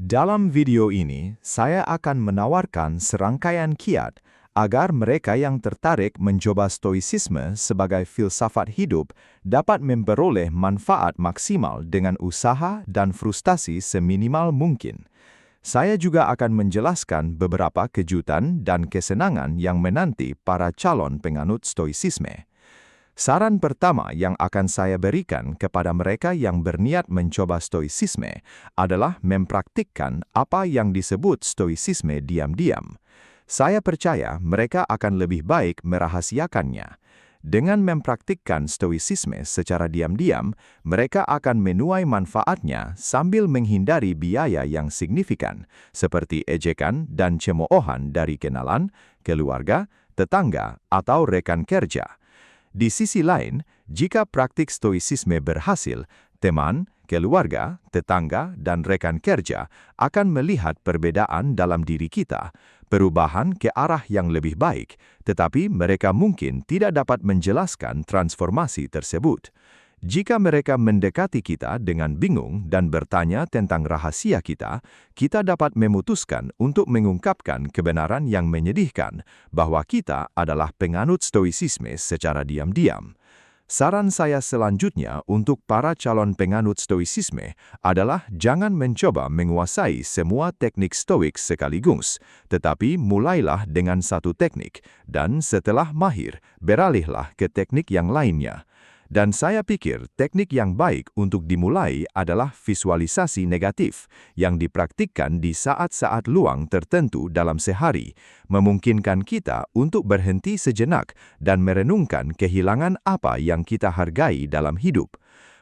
Dalam video ini, saya akan menawarkan serangkaian kiat agar mereka yang tertarik mencoba stoicisme sebagai filsafat hidup dapat memperoleh manfaat maksimal dengan usaha dan frustasi seminimal mungkin. Saya juga akan menjelaskan beberapa kejutan dan kesenangan yang menanti para calon penganut stoicisme. Saran pertama yang akan saya berikan kepada mereka yang berniat mencoba stoicisme adalah mempraktikkan apa yang disebut stoicisme diam-diam. Saya percaya mereka akan lebih baik merahasiakannya. Dengan mempraktikkan stoicisme secara diam-diam, mereka akan menuai manfaatnya sambil menghindari biaya yang signifikan, seperti ejekan dan cemoohan dari kenalan, keluarga, tetangga, atau rekan kerja. Di sisi lain, jika praktik stoicisme berhasil, teman, keluarga, tetangga, dan rekan kerja akan melihat perbedaan dalam diri kita, perubahan ke arah yang lebih baik, tetapi mereka mungkin tidak dapat menjelaskan transformasi tersebut. Jika mereka mendekati kita dengan bingung dan bertanya tentang rahasia kita, kita dapat memutuskan untuk mengungkapkan kebenaran yang menyedihkan bahwa kita adalah penganut stoicisme secara diam-diam. Saran saya selanjutnya untuk para calon penganut stoicisme adalah jangan mencoba menguasai semua teknik stoik sekaligus, tetapi mulailah dengan satu teknik, dan setelah mahir, beralihlah ke teknik yang lainnya. Dan saya pikir teknik yang baik untuk dimulai adalah visualisasi negatif yang dipraktikkan di saat-saat luang tertentu dalam sehari, memungkinkan kita untuk berhenti sejenak dan merenungkan kehilangan apa yang kita hargai dalam hidup.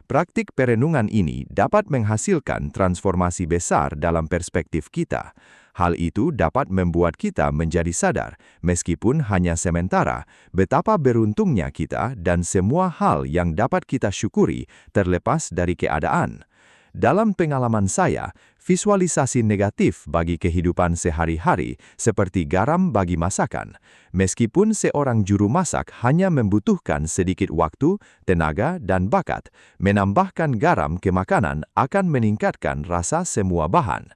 Praktik perenungan ini dapat menghasilkan transformasi besar dalam perspektif kita. Hal itu dapat membuat kita menjadi sadar, meskipun hanya sementara, betapa beruntungnya kita dan semua hal yang dapat kita syukuri terlepas dari keadaan. Dalam pengalaman saya, visualisasi negatif bagi kehidupan sehari-hari seperti garam bagi masakan. Meskipun seorang juru masak hanya membutuhkan sedikit waktu, tenaga, dan bakat, menambahkan garam ke makanan akan meningkatkan rasa semua bahan.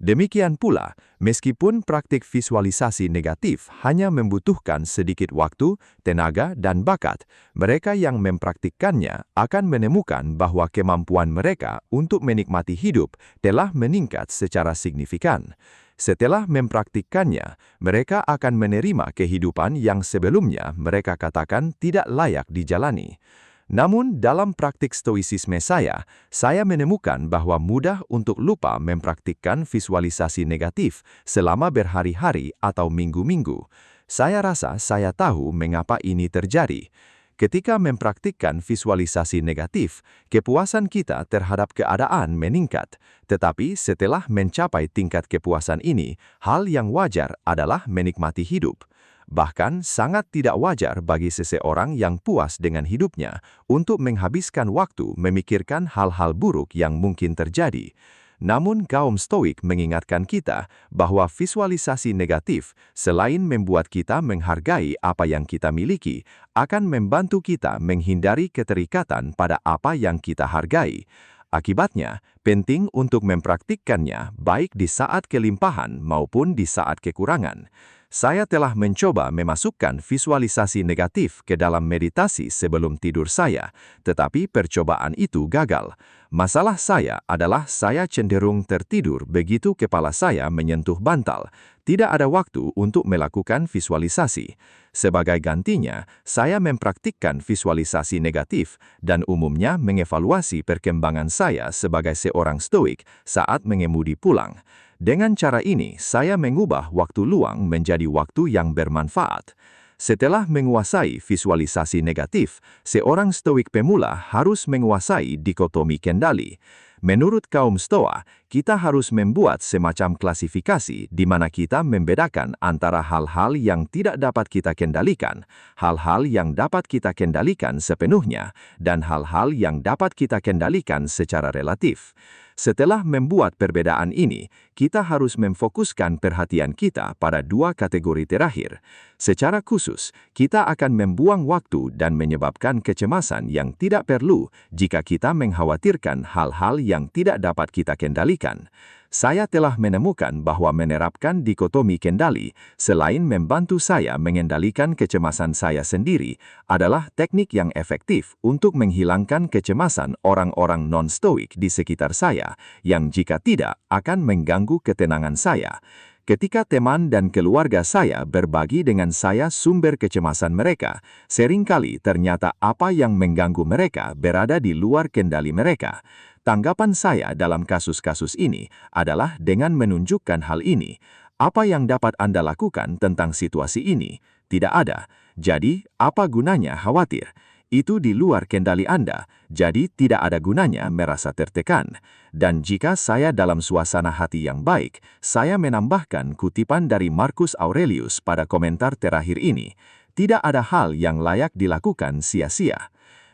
Demikian pula, meskipun praktik visualisasi negatif hanya membutuhkan sedikit waktu, tenaga, dan bakat, mereka yang mempraktikkannya akan menemukan bahwa kemampuan mereka untuk menikmati hidup telah meningkat secara signifikan. Setelah mempraktikkannya, mereka akan menerima kehidupan yang sebelumnya mereka katakan tidak layak dijalani. Namun dalam praktik stoicisme saya menemukan bahwa mudah untuk lupa mempraktikkan visualisasi negatif selama berhari-hari atau minggu-minggu. Saya rasa saya tahu mengapa ini terjadi. Ketika mempraktikkan visualisasi negatif, kepuasan kita terhadap keadaan meningkat. Tetapi setelah mencapai tingkat kepuasan ini, hal yang wajar adalah menikmati hidup. Bahkan sangat tidak wajar bagi seseorang yang puas dengan hidupnya untuk menghabiskan waktu memikirkan hal-hal buruk yang mungkin terjadi. Namun kaum stoik mengingatkan kita bahwa visualisasi negatif, selain membuat kita menghargai apa yang kita miliki, akan membantu kita menghindari keterikatan pada apa yang kita hargai. Akibatnya, penting untuk mempraktikkannya baik di saat kelimpahan maupun di saat kekurangan. Saya telah mencoba memasukkan visualisasi negatif ke dalam meditasi sebelum tidur saya, tetapi percobaan itu gagal. Masalah saya adalah saya cenderung tertidur begitu kepala saya menyentuh bantal. Tidak ada waktu untuk melakukan visualisasi. Sebagai gantinya, saya mempraktikkan visualisasi negatif dan umumnya mengevaluasi perkembangan saya sebagai seorang stoik saat mengemudi pulang. Dengan cara ini, saya mengubah waktu luang menjadi waktu yang bermanfaat. Setelah menguasai visualisasi negatif, seorang stoik pemula harus menguasai dikotomi kendali. Menurut kaum Stoa, kita harus membuat semacam klasifikasi di mana kita membedakan antara hal-hal yang tidak dapat kita kendalikan, hal-hal yang dapat kita kendalikan sepenuhnya, dan hal-hal yang dapat kita kendalikan secara relatif. Setelah membuat perbedaan ini, kita harus memfokuskan perhatian kita pada dua kategori terakhir. Secara khusus, kita akan membuang waktu dan menyebabkan kecemasan yang tidak perlu jika kita mengkhawatirkan hal-hal yang tidak dapat kita kendalikan. Saya telah menemukan bahwa menerapkan dikotomi kendali, selain membantu saya mengendalikan kecemasan saya sendiri, adalah teknik yang efektif untuk menghilangkan kecemasan orang-orang non-stoik di sekitar saya, yang jika tidak akan mengganggu ketenangan saya. Ketika teman dan keluarga saya berbagi dengan saya sumber kecemasan mereka, seringkali ternyata apa yang mengganggu mereka berada di luar kendali mereka. Tanggapan saya dalam kasus-kasus ini adalah dengan menunjukkan hal ini. Apa yang dapat Anda lakukan tentang situasi ini? Tidak ada. Jadi, apa gunanya khawatir? Itu di luar kendali Anda, jadi tidak ada gunanya merasa tertekan. Dan jika saya dalam suasana hati yang baik, saya menambahkan kutipan dari Marcus Aurelius pada komentar terakhir ini. Tidak ada hal yang layak dilakukan sia-sia.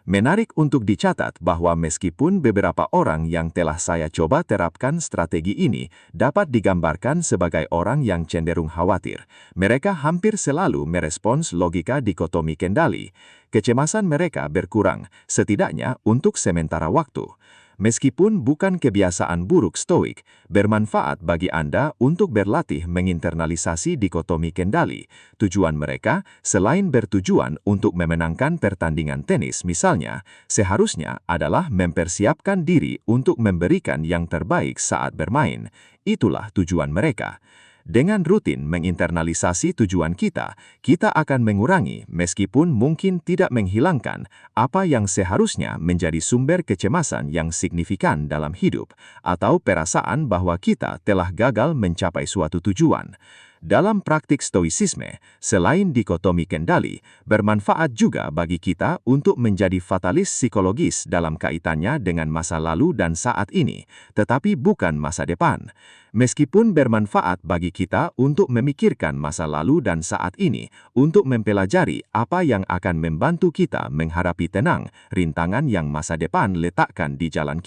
Menarik untuk dicatat bahwa meskipun beberapa orang yang telah saya coba terapkan strategi ini dapat digambarkan sebagai orang yang cenderung khawatir, mereka hampir selalu merespons logika dikotomi kendali. Kecemasan mereka berkurang, setidaknya untuk sementara waktu. Meskipun bukan kebiasaan buruk stoik, bermanfaat bagi Anda untuk berlatih menginternalisasi dikotomi kendali. Tujuan mereka, selain bertujuan untuk memenangkan pertandingan tenis misalnya, seharusnya adalah mempersiapkan diri untuk memberikan yang terbaik saat bermain. Itulah tujuan mereka. Dengan rutin menginternalisasi tujuan kita akan mengurangi meskipun mungkin tidak menghilangkan apa yang seharusnya menjadi sumber kecemasan yang signifikan dalam hidup atau perasaan bahwa kita telah gagal mencapai suatu tujuan. Dalam praktik stoisisme, selain dikotomi kendali, bermanfaat juga bagi kita untuk menjadi fatalis psikologis dalam kaitannya dengan masa lalu dan saat ini, tetapi bukan masa depan. Meskipun bermanfaat bagi kita untuk memikirkan masa lalu dan saat ini, untuk mempelajari apa yang akan membantu kita menghadapi tenang rintangan yang masa depan letakkan di jalan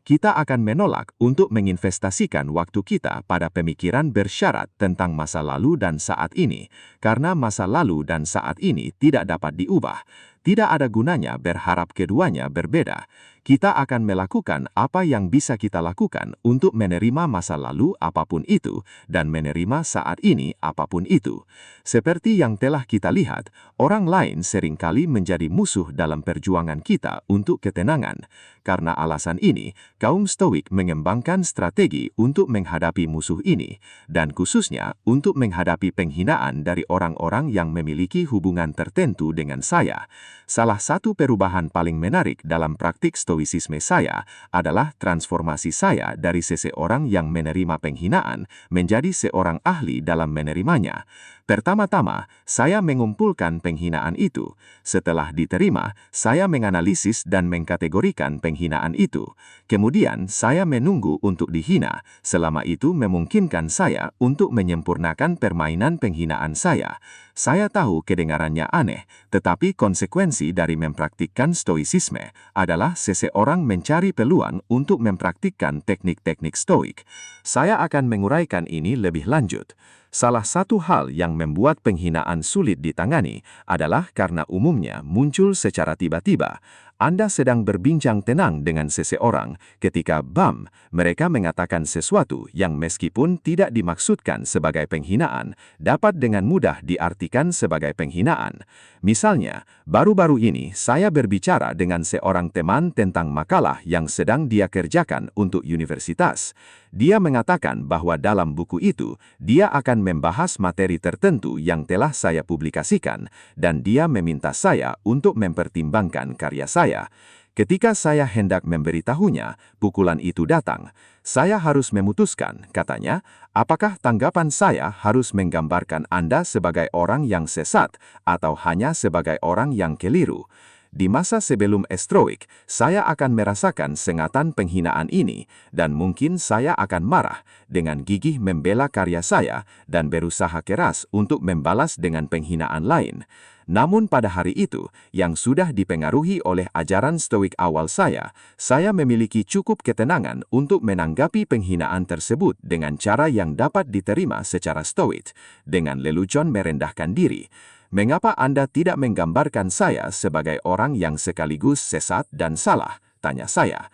kita akan menolak untuk menginvestasikan waktu kita pada pemikiran bersyarat tentang masa lalu dan saat ini, karena masa lalu dan saat ini tidak dapat diubah. Tidak ada gunanya berharap keduanya berbeda. Kita akan melakukan apa yang bisa kita lakukan untuk menerima masa lalu apapun itu dan menerima saat ini apapun itu. Seperti yang telah kita lihat, orang lain seringkali menjadi musuh dalam perjuangan kita untuk ketenangan. Karena alasan ini, kaum Stoik mengembangkan strategi untuk menghadapi musuh ini, dan khususnya untuk menghadapi penghinaan dari orang-orang yang memiliki hubungan tertentu dengan saya. Salah satu perubahan paling menarik dalam praktik stoicisme saya adalah transformasi saya dari seseorang yang menerima penghinaan menjadi seorang ahli dalam menerimanya. Pertama-tama, saya mengumpulkan penghinaan itu. Setelah diterima, saya menganalisis dan mengkategorikan penghinaan itu. Kemudian, saya menunggu untuk dihina. Selama itu memungkinkan saya untuk menyempurnakan permainan penghinaan saya. Saya tahu kedengarannya aneh, tetapi konsekuensi dari mempraktikkan stoicisme adalah seseorang mencari peluang untuk mempraktikkan teknik-teknik stoik. Saya akan menguraikan ini lebih lanjut. Salah satu hal yang membuat penghinaan sulit ditangani adalah karena umumnya muncul secara tiba-tiba. Anda sedang berbincang tenang dengan seseorang ketika mereka mengatakan sesuatu yang meskipun tidak dimaksudkan sebagai penghinaan, dapat dengan mudah diartikan sebagai penghinaan. Misalnya, baru-baru ini saya berbicara dengan seorang teman tentang makalah yang sedang dia kerjakan untuk universitas. Dia mengatakan bahwa dalam buku itu, dia akan membahas materi tertentu yang telah saya publikasikan, dan dia meminta saya untuk mempertimbangkan karya saya. Ketika saya hendak memberitahunya, pukulan itu datang. Saya harus memutuskan, katanya, apakah tanggapan saya harus menggambarkan Anda sebagai orang yang sesat atau hanya sebagai orang yang keliru. Di masa sebelum Stoik, saya akan merasakan sengatan penghinaan ini, dan mungkin saya akan marah dengan gigih membela karya saya dan berusaha keras untuk membalas dengan penghinaan lain. Namun pada hari itu, yang sudah dipengaruhi oleh ajaran Stoik awal saya memiliki cukup ketenangan untuk menanggapi penghinaan tersebut dengan cara yang dapat diterima secara Stoik, dengan lelucon merendahkan diri. Mengapa Anda tidak menggambarkan saya sebagai orang yang sekaligus sesat dan salah? Tanya saya.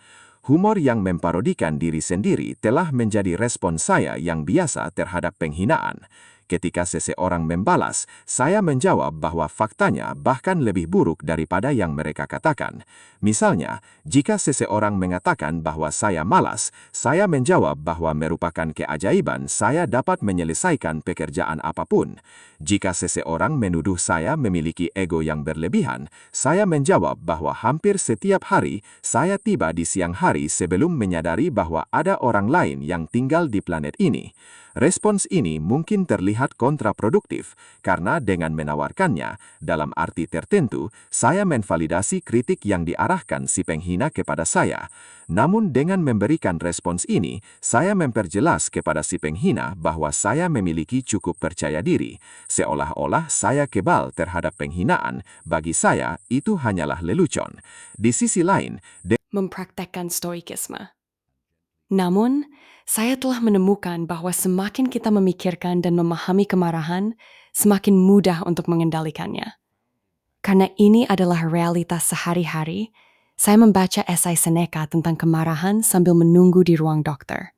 Humor yang memparodikan diri sendiri telah menjadi respons saya yang biasa terhadap penghinaan. Ketika seseorang membalas, saya menjawab bahwa faktanya bahkan lebih buruk daripada yang mereka katakan. Misalnya, jika seseorang mengatakan bahwa saya malas, saya menjawab bahwa merupakan keajaiban saya dapat menyelesaikan pekerjaan apapun. Jika seseorang menuduh saya memiliki ego yang berlebihan, saya menjawab bahwa hampir setiap hari saya tiba di siang hari sebelum menyadari bahwa ada orang lain yang tinggal di planet ini. Respons ini mungkin terlihat kontraproduktif karena dengan menawarkannya, dalam arti tertentu, saya menvalidasi kritik yang diarahkan si penghina kepada saya. Namun dengan memberikan respons ini, saya memperjelas kepada si penghina bahwa saya memiliki cukup percaya diri. Seolah-olah saya kebal terhadap penghinaan, bagi saya itu hanyalah lelucon. Di sisi lain, mempraktekkan stoikisme. Namun, saya telah menemukan bahwa semakin kita memikirkan dan memahami kemarahan, semakin mudah untuk mengendalikannya. Karena ini adalah realitas sehari-hari, saya membaca esai Seneca tentang kemarahan sambil menunggu di ruang dokter.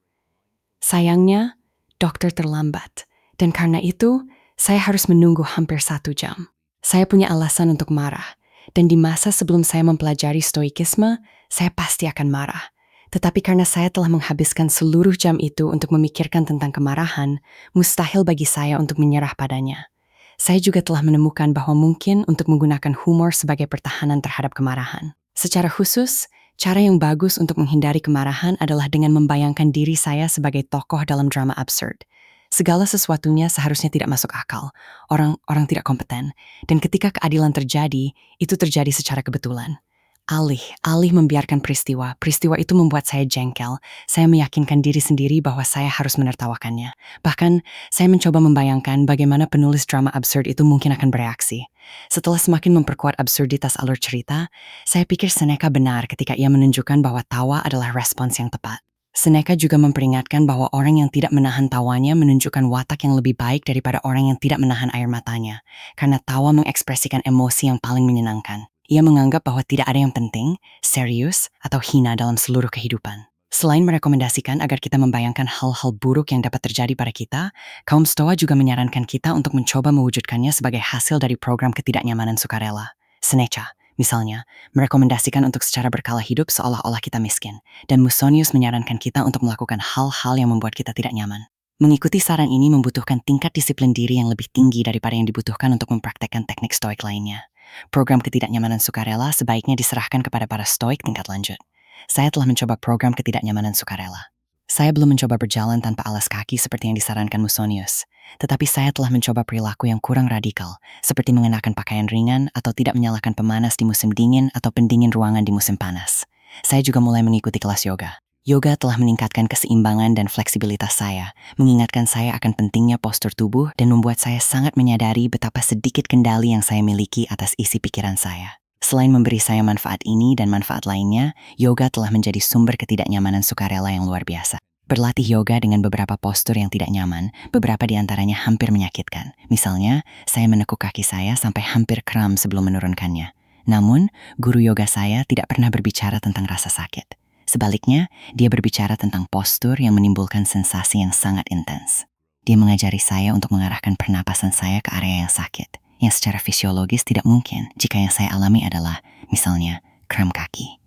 Sayangnya, dokter terlambat, dan karena itu, saya harus menunggu hampir 1 jam. Saya punya alasan untuk marah, dan di masa sebelum saya mempelajari stoikisme, saya pasti akan marah. Tetapi karena saya telah menghabiskan seluruh jam itu untuk memikirkan tentang kemarahan, mustahil bagi saya untuk menyerah padanya. Saya juga telah menemukan bahwa mungkin untuk menggunakan humor sebagai pertahanan terhadap kemarahan. Secara khusus, cara yang bagus untuk menghindari kemarahan adalah dengan membayangkan diri saya sebagai tokoh dalam drama absurd. Segala sesuatunya seharusnya tidak masuk akal, orang tidak kompeten, dan ketika keadilan terjadi, itu terjadi secara kebetulan. Alih membiarkan peristiwa itu membuat saya jengkel. Saya meyakinkan diri sendiri bahwa saya harus menertawakannya. Bahkan, saya mencoba membayangkan bagaimana penulis drama absurd itu mungkin akan bereaksi. Setelah semakin memperkuat absurditas alur cerita, saya pikir Seneca benar ketika ia menunjukkan bahwa tawa adalah respons yang tepat. Seneca juga memperingatkan bahwa orang yang tidak menahan tawanya menunjukkan watak yang lebih baik daripada orang yang tidak menahan air matanya, karena tawa mengekspresikan emosi yang paling menyenangkan. Ia menganggap bahwa tidak ada yang penting, serius, atau hina dalam seluruh kehidupan. Selain merekomendasikan agar kita membayangkan hal-hal buruk yang dapat terjadi pada kita, kaum Stoa juga menyarankan kita untuk mencoba mewujudkannya sebagai hasil dari program ketidaknyamanan sukarela. Seneca, misalnya, merekomendasikan untuk secara berkala hidup seolah-olah kita miskin, dan Musonius menyarankan kita untuk melakukan hal-hal yang membuat kita tidak nyaman. Mengikuti saran ini membutuhkan tingkat disiplin diri yang lebih tinggi daripada yang dibutuhkan untuk mempraktekkan teknik stoik lainnya. Program ketidaknyamanan sukarela sebaiknya diserahkan kepada para stoik tingkat lanjut. Saya telah mencoba program ketidaknyamanan sukarela. Saya belum mencoba berjalan tanpa alas kaki seperti yang disarankan Musonius, tetapi saya telah mencoba perilaku yang kurang radikal, seperti mengenakan pakaian ringan atau tidak menyalakan pemanas di musim dingin atau pendingin ruangan di musim panas. Saya juga mulai mengikuti kelas yoga. Yoga telah meningkatkan keseimbangan dan fleksibilitas saya, mengingatkan saya akan pentingnya postur tubuh dan membuat saya sangat menyadari betapa sedikit kendali yang saya miliki atas isi pikiran saya. Selain memberi saya manfaat ini dan manfaat lainnya, yoga telah menjadi sumber ketidaknyamanan sukarela yang luar biasa. Berlatih yoga dengan beberapa postur yang tidak nyaman, beberapa di antaranya hampir menyakitkan. Misalnya, saya menekuk kaki saya sampai hampir kram sebelum menurunkannya. Namun, guru yoga saya tidak pernah berbicara tentang rasa sakit. Sebaliknya, dia berbicara tentang postur yang menimbulkan sensasi yang sangat intens. Dia mengajari saya untuk mengarahkan pernapasan saya ke area yang sakit, yang secara fisiologis tidak mungkin jika yang saya alami adalah, misalnya, kram kaki.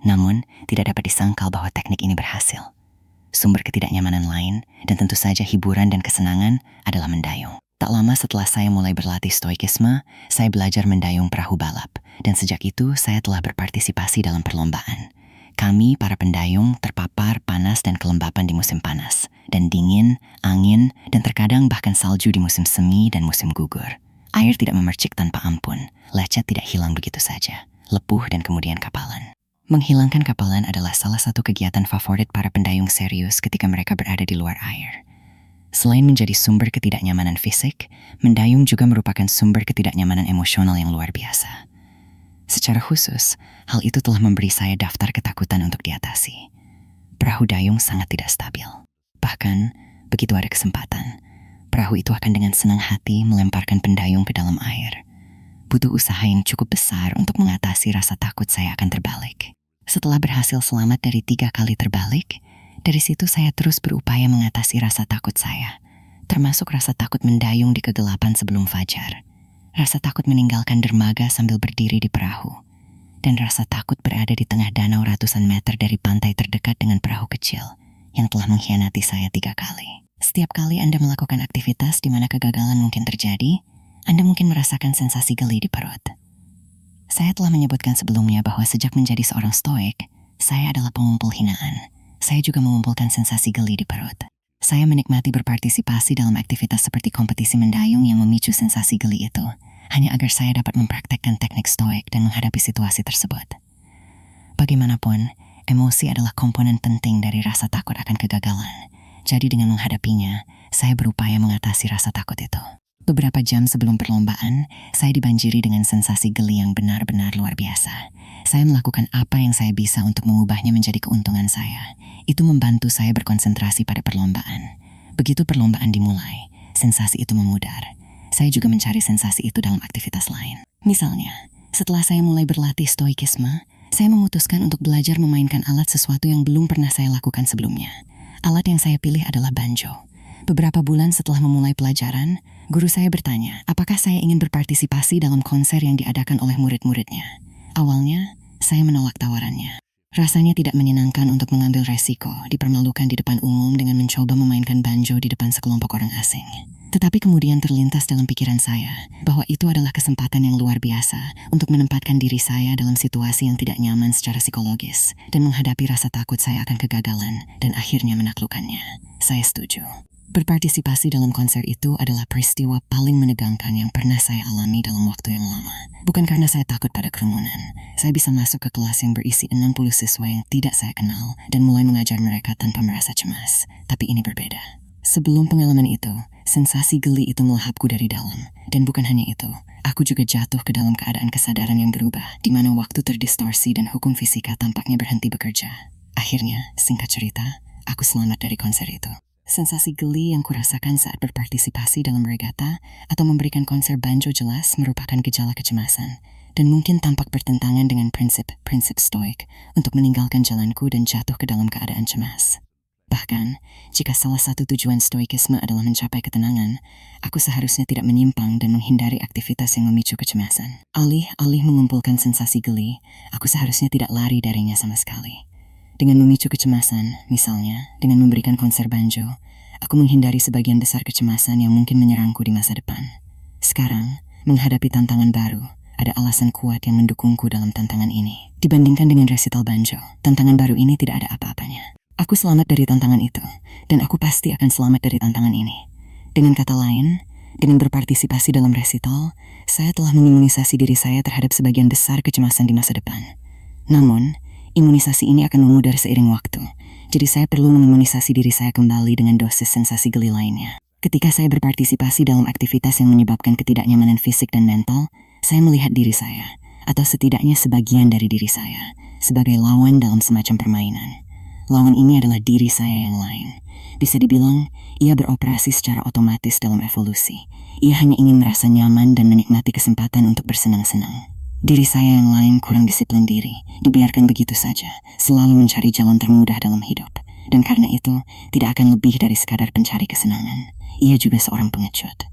Namun, tidak dapat disangkal bahwa teknik ini berhasil. Sumber ketidaknyamanan lain, dan tentu saja hiburan dan kesenangan, adalah mendayung. Tak lama setelah saya mulai berlatih stoikisme, saya belajar mendayung perahu balap, dan sejak itu saya telah berpartisipasi dalam perlombaan. Kami, para pendayung, terpapar panas dan kelembapan di musim panas, dan dingin, angin, dan terkadang bahkan salju di musim semi dan musim gugur. Air tidak memercik tanpa ampun, lecet tidak hilang begitu saja, lepuh dan kemudian kapalan. Menghilangkan kapalan adalah salah satu kegiatan favorit para pendayung serius ketika mereka berada di luar air. Selain menjadi sumber ketidaknyamanan fisik, mendayung juga merupakan sumber ketidaknyamanan emosional yang luar biasa. Secara khusus, hal itu telah memberi saya daftar ketakutan untuk diatasi. Perahu dayung sangat tidak stabil. Bahkan, begitu ada kesempatan, perahu itu akan dengan senang hati melemparkan pendayung ke dalam air. Butuh usaha yang cukup besar untuk mengatasi rasa takut saya akan terbalik. Setelah berhasil selamat dari 3 kali terbalik, dari situ saya terus berupaya mengatasi rasa takut saya, termasuk rasa takut mendayung di kegelapan sebelum fajar, rasa takut meninggalkan dermaga sambil berdiri di perahu, dan rasa takut berada di tengah danau ratusan meter dari pantai terdekat dengan perahu kecil yang telah mengkhianati saya 3 kali. Setiap kali Anda melakukan aktivitas di mana kegagalan mungkin terjadi, Anda mungkin merasakan sensasi geli di perut. Saya telah menyebutkan sebelumnya bahwa sejak menjadi seorang stoik, saya adalah pengumpul hinaan. Saya juga mengumpulkan sensasi geli di perut. Saya menikmati berpartisipasi dalam aktivitas seperti kompetisi mendayung yang memicu sensasi geli itu, hanya agar saya dapat mempraktekkan teknik stoik dan menghadapi situasi tersebut. Bagaimanapun, emosi adalah komponen penting dari rasa takut akan kegagalan. Jadi dengan menghadapinya, saya berupaya mengatasi rasa takut itu. Beberapa jam sebelum perlombaan, saya dibanjiri dengan sensasi geli yang benar-benar luar biasa. Saya melakukan apa yang saya bisa untuk mengubahnya menjadi keuntungan saya. Itu membantu saya berkonsentrasi pada perlombaan. Begitu perlombaan dimulai, sensasi itu memudar. Saya juga mencari sensasi itu dalam aktivitas lain. Misalnya, setelah saya mulai berlatih stoikisme, saya memutuskan untuk belajar memainkan alat sesuatu yang belum pernah saya lakukan sebelumnya. Alat yang saya pilih adalah banjo. Beberapa bulan setelah memulai pelajaran, guru saya bertanya apakah saya ingin berpartisipasi dalam konser yang diadakan oleh murid-muridnya. Awalnya, saya menolak tawarannya. Rasanya tidak menyenangkan untuk mengambil resiko, dipermalukan di depan umum dengan mencoba memainkan banjo di depan sekelompok orang asing. Tetapi kemudian terlintas dalam pikiran saya bahwa itu adalah kesempatan yang luar biasa untuk menempatkan diri saya dalam situasi yang tidak nyaman secara psikologis dan menghadapi rasa takut saya akan kegagalan dan akhirnya menaklukkannya. Saya setuju. Berpartisipasi dalam konser itu adalah peristiwa paling menegangkan yang pernah saya alami dalam waktu yang lama. Bukan karena saya takut pada kerumunan. Saya bisa masuk ke kelas yang berisi 60 siswa yang tidak saya kenal dan mulai mengajar mereka tanpa merasa cemas. Tapi ini berbeda. Sebelum pengalaman itu, sensasi geli itu melahapku dari dalam. Dan bukan hanya itu, aku juga jatuh ke dalam keadaan kesadaran yang berubah, di mana waktu terdistorsi dan hukum fisika tampaknya berhenti bekerja. Akhirnya, singkat cerita, aku selamat dari konser itu. Sensasi geli yang kurasakan saat berpartisipasi dalam regata atau memberikan konser banjo jelas merupakan gejala kecemasan dan mungkin tampak bertentangan dengan prinsip stoik untuk meninggalkan jalanku dan jatuh ke dalam keadaan cemas. Bahkan, jika salah satu tujuan stoikisme adalah mencapai ketenangan, aku seharusnya tidak menyimpang dan menghindari aktivitas yang memicu kecemasan. Alih-alih mengumpulkan sensasi geli, aku seharusnya tidak lari darinya sama sekali. Dengan memicu kecemasan, misalnya dengan memberikan konser banjo, aku menghindari sebagian besar kecemasan yang mungkin menyerangku di masa depan. Sekarang, menghadapi tantangan baru, ada alasan kuat yang mendukungku dalam tantangan ini. Dibandingkan dengan resital banjo, tantangan baru ini tidak ada apa-apanya. Aku selamat dari tantangan itu, dan aku pasti akan selamat dari tantangan ini. Dengan kata lain, dengan berpartisipasi dalam resital, saya telah mengimunisasi diri saya terhadap sebagian besar kecemasan di masa depan. Namun, imunisasi ini akan memudar seiring waktu, jadi saya perlu mengimunisasi diri saya kembali dengan dosis sensasi geli lainnya. Ketika saya berpartisipasi dalam aktivitas yang menyebabkan ketidaknyamanan fisik dan mental, saya melihat diri saya, atau setidaknya sebagian dari diri saya, sebagai lawan dalam semacam permainan. Lawan ini adalah diri saya yang lain. Bisa dibilang, ia beroperasi secara otomatis dalam evolusi. Ia hanya ingin merasa nyaman dan menikmati kesempatan untuk bersenang-senang. Diri saya yang lain kurang disiplin diri, dibiarkan begitu saja, selalu mencari jalan termudah dalam hidup. Dan karena itu, tidak akan lebih dari sekadar pencari kesenangan. Ia juga seorang pengecut.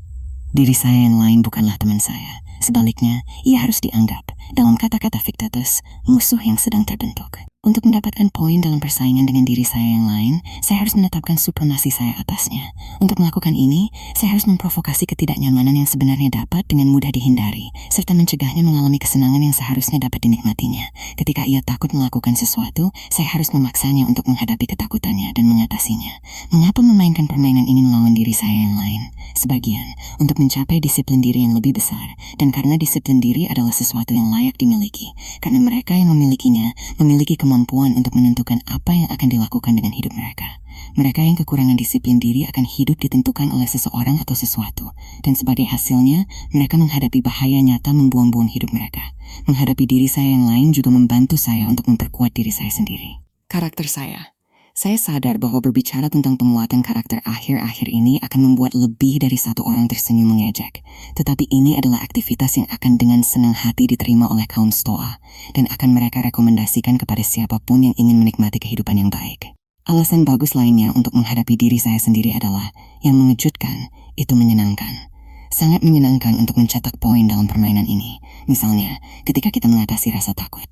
Diri saya yang lain bukanlah teman saya. Sebaliknya, ia harus dianggap, dalam kata-kata Epictetus, musuh yang sedang terbentuk. Untuk mendapatkan poin dalam persaingan dengan diri saya yang lain, saya harus menetapkan supremasi saya atasnya. Untuk melakukan ini, saya harus memprovokasi ketidaknyamanan yang sebenarnya dapat dengan mudah dihindari, serta mencegahnya mengalami kesenangan yang seharusnya dapat dinikmatinya. Ketika ia takut melakukan sesuatu, saya harus memaksanya untuk menghadapi ketakutannya dan mengatasinya. Mengapa memainkan permainan ini melawan diri saya yang lain? Sebagian, untuk mencapai disiplin diri yang lebih besar, dan karena disiplin diri adalah sesuatu yang layak dimiliki, karena mereka yang memilikinya memiliki kemampuan untuk menentukan apa yang akan dilakukan dengan hidup mereka. Mereka yang kekurangan disiplin diri akan hidup ditentukan oleh seseorang atau sesuatu, dan sebagai hasilnya, mereka menghadapi bahaya nyata membuang-buang hidup mereka. Menghadapi diri saya yang lain juga membantu saya untuk memperkuat diri saya sendiri. Karakter saya. Saya sadar bahwa berbicara tentang penguatan karakter akhir-akhir ini akan membuat lebih dari satu orang tersenyum mengejek. Tetapi ini adalah aktivitas yang akan dengan senang hati diterima oleh kaum Stoa dan akan mereka rekomendasikan kepada siapapun yang ingin menikmati kehidupan yang baik. Alasan bagus lainnya untuk menghadapi diri saya sendiri adalah yang mengejutkan, itu menyenangkan. Sangat menyenangkan untuk mencetak poin dalam permainan ini. Misalnya, ketika kita mengatasi rasa takut.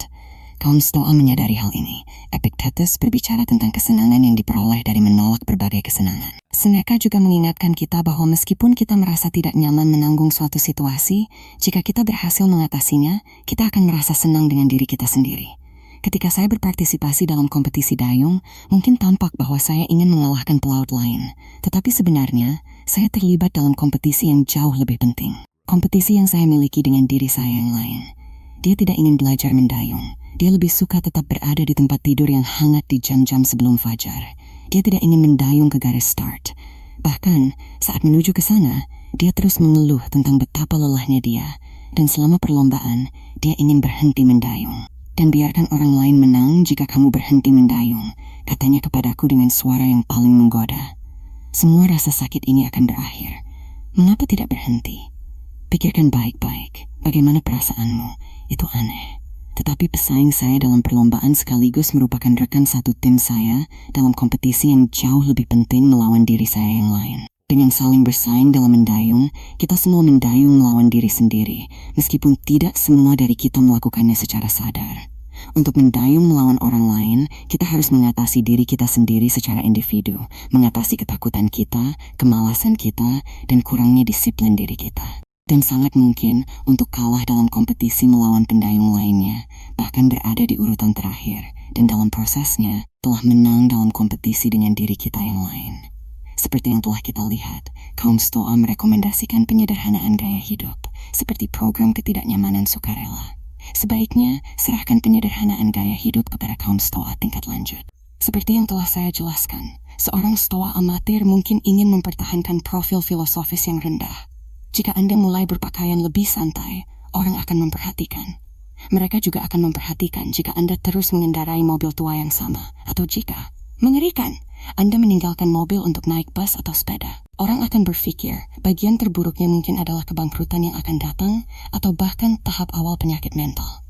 Kaum Stoa menyadari hal ini. Epictetus berbicara tentang kesenangan yang diperoleh dari menolak berbagai kesenangan. Seneca juga mengingatkan kita bahwa meskipun kita merasa tidak nyaman menanggung suatu situasi, jika kita berhasil mengatasinya, kita akan merasa senang dengan diri kita sendiri. Ketika saya berpartisipasi dalam kompetisi dayung, mungkin tampak bahwa saya ingin mengalahkan pelaut lain. Tetapi sebenarnya, saya terlibat dalam kompetisi yang jauh lebih penting. Kompetisi yang saya miliki dengan diri saya yang lain. Dia tidak ingin belajar mendayung. Dia lebih suka tetap berada di tempat tidur yang hangat di jam-jam sebelum fajar. Dia tidak ingin mendayung ke garis start. Bahkan, saat menuju ke sana, dia terus mengeluh tentang betapa lelahnya dia. Dan selama perlombaan, dia ingin berhenti mendayung. Dan biarkan orang lain menang jika kamu berhenti mendayung, katanya kepadaku dengan suara yang paling menggoda. Semua rasa sakit ini akan berakhir. Mengapa tidak berhenti? Pikirkan baik-baik, bagaimana perasaanmu, itu aneh. Tetapi pesaing saya dalam perlombaan sekaligus merupakan rekan satu tim saya dalam kompetisi yang jauh lebih penting melawan diri saya yang lain. Dengan saling bersaing dalam mendayung, kita semua mendayung melawan diri sendiri, meskipun tidak semua dari kita melakukannya secara sadar. Untuk mendayung melawan orang lain, kita harus mengatasi diri kita sendiri secara individu, mengatasi ketakutan kita, kemalasan kita, dan kurangnya disiplin diri kita. Dan sangat mungkin untuk kalah dalam kompetisi melawan pendayung lainnya, bahkan berada di urutan terakhir, dan dalam prosesnya telah menang dalam kompetisi dengan diri kita yang lain. Seperti yang telah kita lihat, kaum Stoa merekomendasikan penyederhanaan gaya hidup, seperti program ketidaknyamanan sukarela. Sebaiknya, serahkan penyederhanaan gaya hidup kepada kaum Stoa tingkat lanjut. Seperti yang telah saya jelaskan, seorang Stoa amatir mungkin ingin mempertahankan profil filosofis yang rendah. Jika Anda mulai berpakaian lebih santai, orang akan memperhatikan. Mereka juga akan memperhatikan jika Anda terus mengendarai mobil tua yang sama, atau jika, mengerikan, Anda meninggalkan mobil untuk naik bus atau sepeda. Orang akan berpikir, bagian terburuknya mungkin adalah kebangkrutan yang akan datang, atau bahkan tahap awal penyakit mental.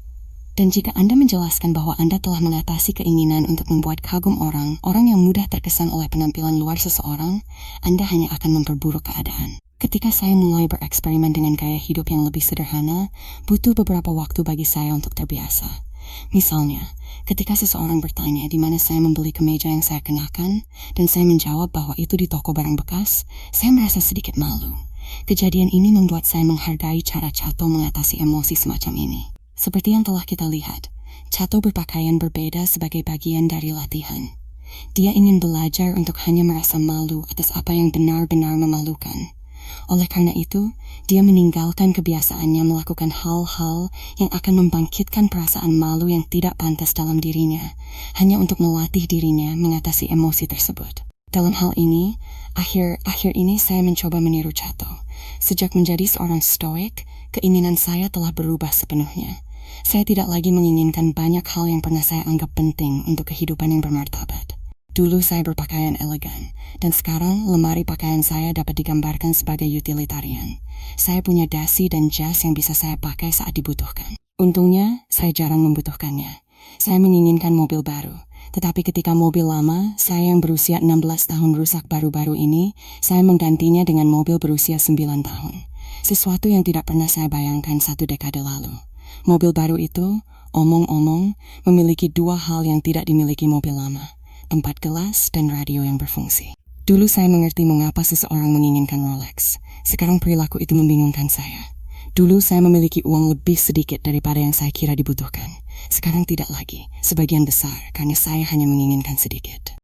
Dan jika Anda menjelaskan bahwa Anda telah mengatasi keinginan untuk membuat kagum orang yang mudah terkesan oleh penampilan luar seseorang, Anda hanya akan memperburuk keadaan. Ketika saya mulai bereksperimen dengan gaya hidup yang lebih sederhana, butuh beberapa waktu bagi saya untuk terbiasa. Misalnya, ketika seseorang bertanya di mana saya membeli kemeja yang saya kenakan, dan saya menjawab bahwa itu di toko barang bekas, saya merasa sedikit malu. Kejadian ini membuat saya menghargai cara Cato mengatasi emosi semacam ini. Seperti yang telah kita lihat, Cato berpakaian berbeda sebagai bagian dari latihan. Dia ingin belajar untuk hanya merasa malu atas apa yang benar-benar memalukan. Oleh karena itu, dia meninggalkan kebiasaannya melakukan hal-hal yang akan membangkitkan perasaan malu yang tidak pantas dalam dirinya, hanya untuk melatih dirinya mengatasi emosi tersebut. Dalam hal ini, akhir-akhir ini saya mencoba meniru Cato. Sejak menjadi seorang stoik, keinginan saya telah berubah sepenuhnya. Saya tidak lagi menginginkan banyak hal yang pernah saya anggap penting untuk kehidupan yang bermartabat. Dulu saya berpakaian elegan, dan sekarang lemari pakaian saya dapat digambarkan sebagai utilitarian. Saya punya dasi dan jas yang bisa saya pakai saat dibutuhkan. Untungnya, saya jarang membutuhkannya. Saya menginginkan mobil baru, tetapi ketika mobil lama, saya yang berusia 16 tahun rusak baru-baru ini, saya menggantinya dengan mobil berusia 9 tahun. Sesuatu yang tidak pernah saya bayangkan 1 dekade lalu. Mobil baru itu, omong-omong, memiliki 2 hal yang tidak dimiliki mobil lama. Tempat gelas dan radio yang berfungsi. Dulu saya mengerti mengapa seseorang menginginkan Rolex. Sekarang perilaku itu membingungkan saya. Dulu saya memiliki uang lebih sedikit daripada yang saya kira dibutuhkan. Sekarang tidak lagi, sebagian besar, karena saya hanya menginginkan sedikit.